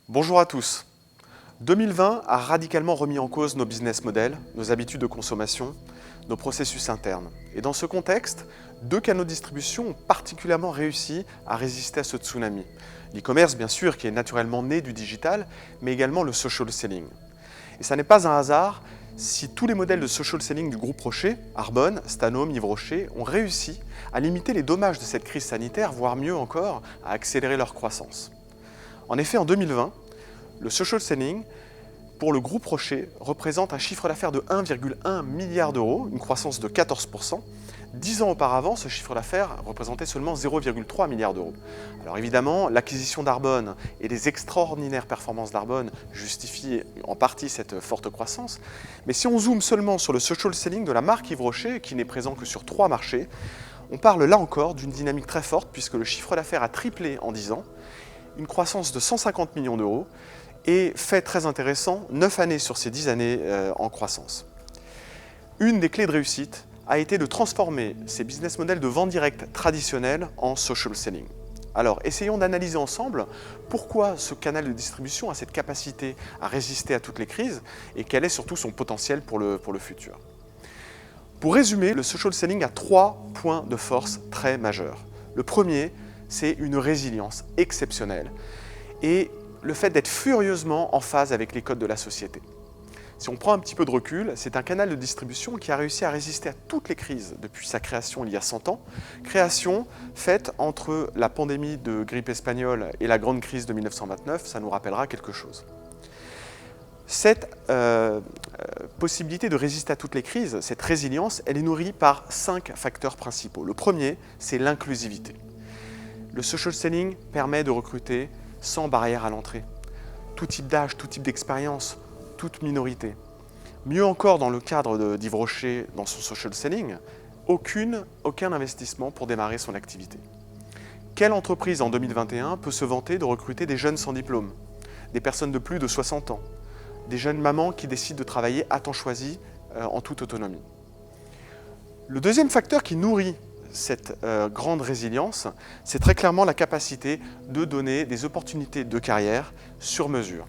Bonjour à tous. 2020 a radicalement remis en cause nos business models, nos habitudes de consommation, nos processus internes. Et dans ce contexte, deux canaux de distribution ont particulièrement réussi à résister à ce tsunami. L'e-commerce, bien sûr, qui est naturellement né du digital, mais également le social selling. Et ça n'est pas un hasard si tous les modèles de social selling du groupe Rocher, Arbonne, Stanome, Yves Rocher, ont réussi à limiter les dommages de cette crise sanitaire, voire mieux encore, à accélérer leur croissance. En effet, en 2020, le social selling pour le groupe Rocher représente un chiffre d'affaires de 1,1 milliard d'euros, une croissance de 14%. 10 ans auparavant, ce chiffre d'affaires représentait seulement 0,3 milliard d'euros. Alors évidemment, l'acquisition d'Arbonne et les extraordinaires performances d'Arbonne justifient en partie cette forte croissance. Mais si on zoome seulement sur le social selling de la marque Yves Rocher, qui n'est présent que sur 3 marchés, on parle là encore d'une dynamique très forte puisque le chiffre d'affaires a triplé en 10 ans, une croissance de 150 millions d'euros et fait très intéressant, 9 années sur ces 10 années en croissance. Une des clés de réussite a été de transformer ces business models de vente directe traditionnels en social selling. Alors, essayons d'analyser ensemble pourquoi ce canal de distribution a cette capacité à résister à toutes les crises et quel est surtout son potentiel pour le futur. Pour résumer, le social selling a 3 points de force très majeurs. Le premier, c'est une résilience exceptionnelle et le fait d'être furieusement en phase avec les codes de la société. Si on prend un petit peu de recul, c'est un canal de distribution qui a réussi à résister à toutes les crises depuis sa création il y a 100 ans. Création faite entre la pandémie de grippe espagnole et la grande crise de 1929, ça nous rappellera quelque chose. Cette possibilité de résister à toutes les crises, cette résilience, elle est nourrie par 5 facteurs principaux. Le premier, c'est l'inclusivité. Le social selling permet de recruter sans barrière à l'entrée. Tout type d'âge, tout type d'expérience, toute minorité. Mieux encore, dans le cadre d'Yves Rocher, dans son social selling, aucun investissement pour démarrer son activité. Quelle entreprise en 2021 peut se vanter de recruter des jeunes sans diplôme, des personnes de plus de 60 ans, des jeunes mamans qui décident de travailler à temps choisi en toute autonomie? Le deuxième facteur qui nourrit cette grande résilience, c'est très clairement la capacité de donner des opportunités de carrière sur mesure,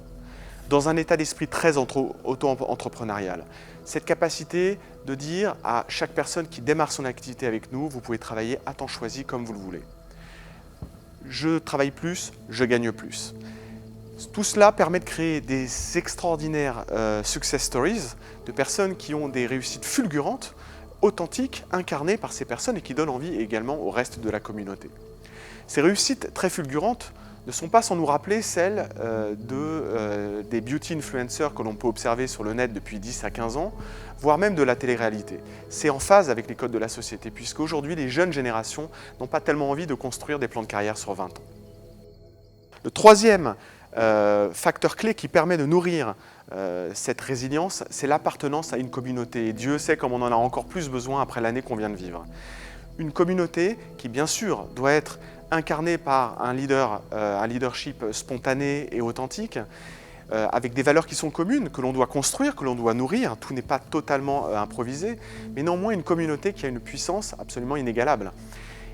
dans un état d'esprit très auto-entrepreneurial. Cette capacité de dire à chaque personne qui démarre son activité avec nous, vous pouvez travailler à temps choisi comme vous le voulez. Je travaille plus, je gagne plus. Tout cela permet de créer des extraordinaires success stories de personnes qui ont des réussites fulgurantes, authentiques, incarnées par ces personnes et qui donnent envie également au reste de la communauté. Ces réussites très fulgurantes ne sont pas sans nous rappeler celles des beauty influencers que l'on peut observer sur le net depuis 10 à 15 ans, voire même de la télé-réalité. C'est en phase avec les codes de la société, puisqu'aujourd'hui les jeunes générations n'ont pas tellement envie de construire des plans de carrière sur 20 ans. Le troisième facteur clé qui permet de nourrir cette résilience, c'est l'appartenance à une communauté. Et Dieu sait comme on en a encore plus besoin après l'année qu'on vient de vivre. Une communauté qui, bien sûr, doit être incarnée par un leadership spontané et authentique, avec des valeurs qui sont communes, que l'on doit construire, que l'on doit nourrir. Tout n'est pas totalement improvisé, mais néanmoins une communauté qui a une puissance absolument inégalable.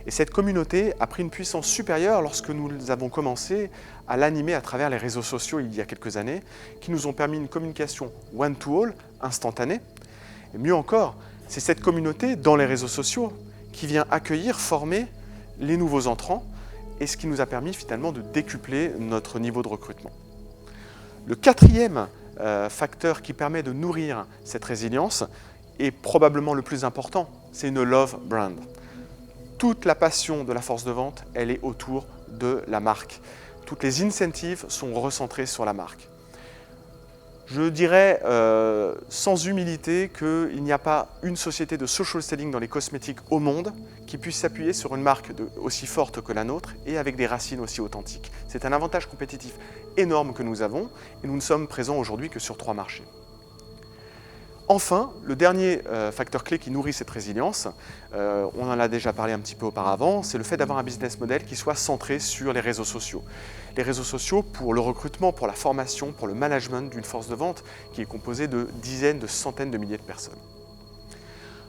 Et cette communauté a pris une puissance supérieure lorsque nous avons commencé à l'animer à travers les réseaux sociaux il y a quelques années, qui nous ont permis une communication one-to-all, instantanée. Et mieux encore, c'est cette communauté dans les réseaux sociaux qui vient accueillir, former les nouveaux entrants, et ce qui nous a permis finalement de décupler notre niveau de recrutement. Le quatrième facteur qui permet de nourrir cette résilience, est probablement le plus important, c'est une love brand. Toute la passion de la force de vente, elle est autour de la marque. Toutes les incentives sont recentrées sur la marque. Je dirais sans humilité qu'il n'y a pas une société de social selling dans les cosmétiques au monde qui puisse s'appuyer sur une marque aussi forte que la nôtre et avec des racines aussi authentiques. C'est un avantage compétitif énorme que nous avons et nous ne sommes présents aujourd'hui que sur 3 marchés. Enfin, le dernier facteur clé qui nourrit cette résilience, on en a déjà parlé un petit peu auparavant, c'est le fait d'avoir un business model qui soit centré sur les réseaux sociaux. Les réseaux sociaux pour le recrutement, pour la formation, pour le management d'une force de vente qui est composée de dizaines, de centaines de milliers de personnes.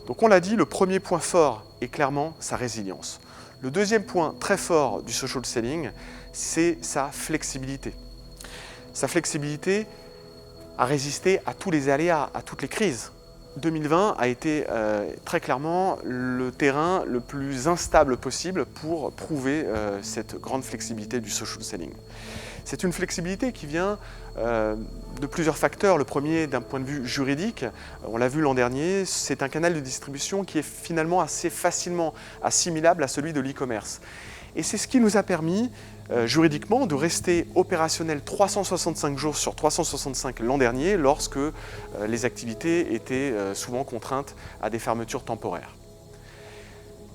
Donc on l'a dit, le premier point fort est clairement sa résilience. Le deuxième point très fort du social selling, c'est sa flexibilité. Sa flexibilité a résisté à tous les aléas, à toutes les crises. 2020 a été très clairement le terrain le plus instable possible pour prouver cette grande flexibilité du social selling. C'est une flexibilité qui vient de plusieurs facteurs. Le premier, d'un point de vue juridique, on l'a vu l'an dernier, c'est un canal de distribution qui est finalement assez facilement assimilable à celui de l'e-commerce. Et c'est ce qui nous a permis, juridiquement, de rester opérationnel 365 jours sur 365 l'an dernier, lorsque les activités étaient souvent contraintes à des fermetures temporaires.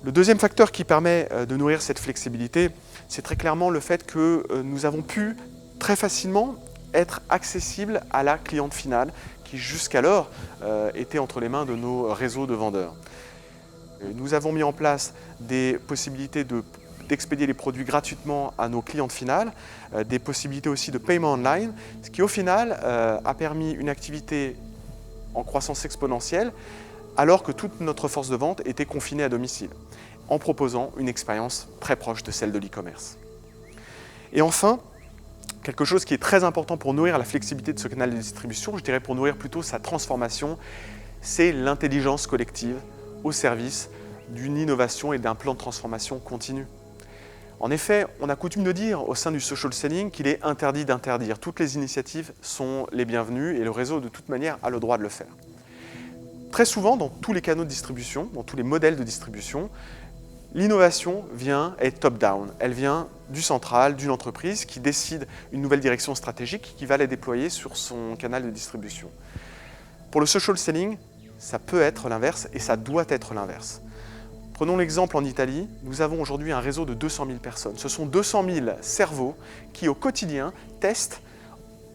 Le deuxième facteur qui permet de nourrir cette flexibilité, c'est très clairement le fait que nous avons pu très facilement être accessibles à la cliente finale, qui jusqu'alors était entre les mains de nos réseaux de vendeurs. Nous avons mis en place des possibilités d'expédier les produits gratuitement à nos clientes finales, des possibilités aussi de paiement online, ce qui au final a permis une activité en croissance exponentielle, alors que toute notre force de vente était confinée à domicile, en proposant une expérience très proche de celle de l'e-commerce. Et enfin, quelque chose qui est très important pour nourrir la flexibilité de ce canal de distribution, je dirais pour nourrir plutôt sa transformation, c'est l'intelligence collective au service d'une innovation et d'un plan de transformation continu. En effet, on a coutume de dire au sein du social selling qu'il est interdit d'interdire. Toutes les initiatives sont les bienvenues et le réseau, de toute manière, a le droit de le faire. Très souvent, dans tous les canaux de distribution, dans tous les modèles de distribution, l'innovation est top-down. Elle vient du central, d'une entreprise qui décide une nouvelle direction stratégique qui va la déployer sur son canal de distribution. Pour le social selling, ça peut être l'inverse et ça doit être l'inverse. Prenons l'exemple en Italie, nous avons aujourd'hui un réseau de 200 000 personnes. Ce sont 200 000 cerveaux qui, au quotidien, testent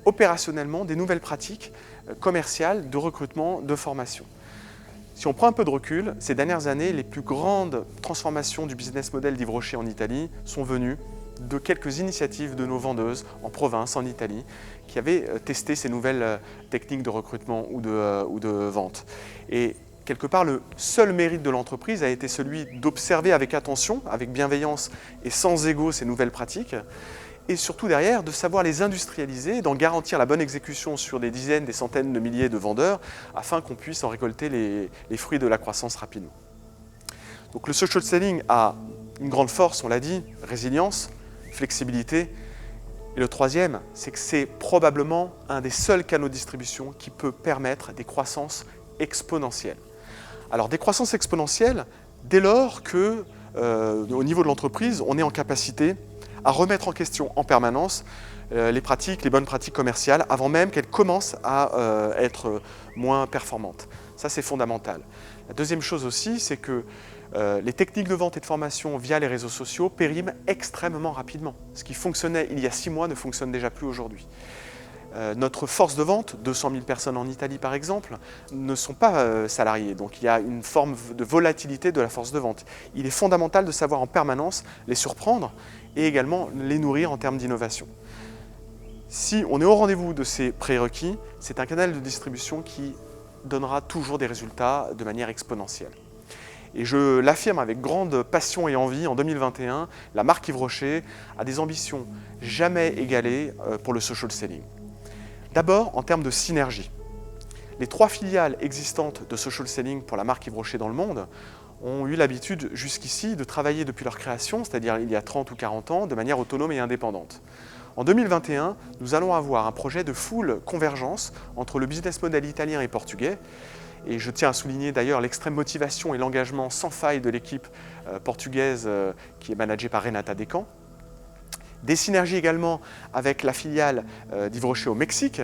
opérationnellement des nouvelles pratiques commerciales, de recrutement, de formation. Si on prend un peu de recul, ces dernières années, les plus grandes transformations du business model d'Yves Rocher en Italie sont venues de quelques initiatives de nos vendeuses en province, en Italie, qui avaient testé ces nouvelles techniques de recrutement ou de vente. Et quelque part, le seul mérite de l'entreprise a été celui d'observer avec attention, avec bienveillance et sans ego ces nouvelles pratiques, et surtout derrière, de savoir les industrialiser, d'en garantir la bonne exécution sur des dizaines, des centaines de milliers de vendeurs, afin qu'on puisse en récolter les fruits de la croissance rapidement. Donc le social selling a une grande force, on l'a dit, résilience, flexibilité. Et le troisième, c'est que c'est probablement un des seuls canaux de distribution qui peut permettre des croissances exponentielles. Alors des croissances exponentielles, dès lors que, au niveau de l'entreprise, on est en capacité à remettre en question en permanence les bonnes pratiques commerciales, avant même qu'elles commencent à être moins performantes. Ça, c'est fondamental. La deuxième chose aussi, c'est que les techniques de vente et de formation via les réseaux sociaux périment extrêmement rapidement. Ce qui fonctionnait il y a 6 mois ne fonctionne déjà plus aujourd'hui. Notre force de vente, 200 000 personnes en Italie par exemple, ne sont pas salariés. Donc il y a une forme de volatilité de la force de vente. Il est fondamental de savoir en permanence les surprendre et également les nourrir en termes d'innovation. Si on est au rendez-vous de ces prérequis, c'est un canal de distribution qui donnera toujours des résultats de manière exponentielle. Et je l'affirme avec grande passion et envie, en 2021, la marque Yves Rocher a des ambitions jamais égalées pour le social selling. D'abord, en termes de synergie. Les 3 filiales existantes de social selling pour la marque Yves Rocher dans le monde ont eu l'habitude jusqu'ici de travailler depuis leur création, c'est-à-dire il y a 30 ou 40 ans, de manière autonome et indépendante. En 2021, nous allons avoir un projet de full convergence entre le business model italien et portugais. Et je tiens à souligner d'ailleurs l'extrême motivation et l'engagement sans faille de l'équipe portugaise qui est managée par Renata Descamps. Des synergies également avec la filiale d'Yves Rocher au Mexique,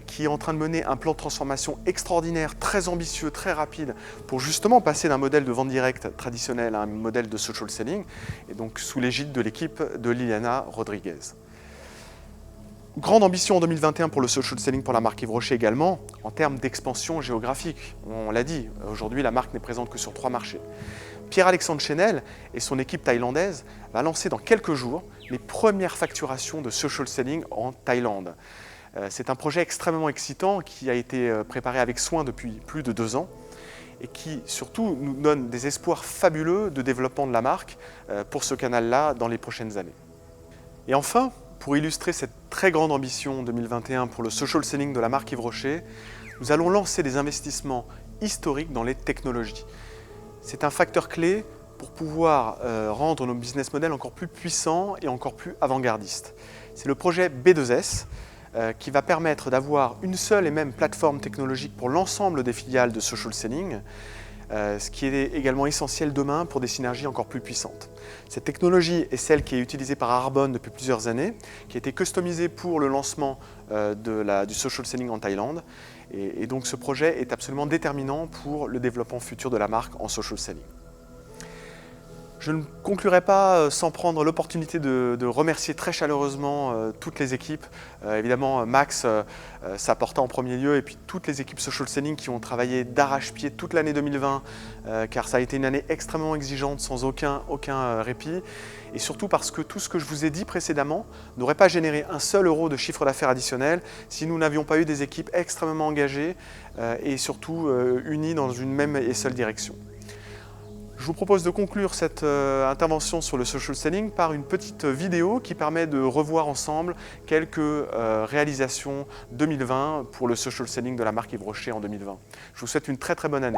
qui est en train de mener un plan de transformation extraordinaire, très ambitieux, très rapide, pour justement passer d'un modèle de vente directe traditionnel à un modèle de social selling, et donc sous l'égide de l'équipe de Liliana Rodriguez. Grande ambition en 2021 pour le social selling pour la marque Yves Rocher également, en termes d'expansion géographique. On l'a dit, aujourd'hui la marque n'est présente que sur 3 marchés. Pierre-Alexandre Chenel et son équipe thaïlandaise va lancer dans quelques jours les premières facturations de social selling en Thaïlande. C'est un projet extrêmement excitant qui a été préparé avec soin depuis plus de 2 ans et qui surtout nous donne des espoirs fabuleux de développement de la marque pour ce canal-là dans les prochaines années. Et enfin, Pour illustrer cette très grande ambition 2021 pour le social selling de la marque Yves Rocher, nous allons lancer des investissements historiques dans les technologies. C'est un facteur clé pour pouvoir rendre nos business models encore plus puissants et encore plus avant-gardistes. C'est le projet B2S qui va permettre d'avoir une seule et même plateforme technologique pour l'ensemble des filiales de social selling, ce qui est également essentiel demain pour des synergies encore plus puissantes. Cette technologie est celle qui est utilisée par Arbonne depuis plusieurs années, qui a été customisée pour le lancement du social selling en Thaïlande. Et donc ce projet est absolument déterminant pour le développement futur de la marque en social selling. Je ne conclurai pas sans prendre l'opportunité de remercier très chaleureusement toutes les équipes. Évidemment, Max s'apporta en premier lieu et puis toutes les équipes social selling qui ont travaillé d'arrache-pied toute l'année 2020 car ça a été une année extrêmement exigeante sans aucun répit et surtout parce que tout ce que je vous ai dit précédemment n'aurait pas généré un seul euro de chiffre d'affaires additionnel si nous n'avions pas eu des équipes extrêmement engagées et surtout unies dans une même et seule direction. Je vous propose de conclure cette intervention sur le social selling par une petite vidéo qui permet de revoir ensemble quelques réalisations 2020 pour le social selling de la marque Yves Rocher en 2020. Je vous souhaite une très très bonne année.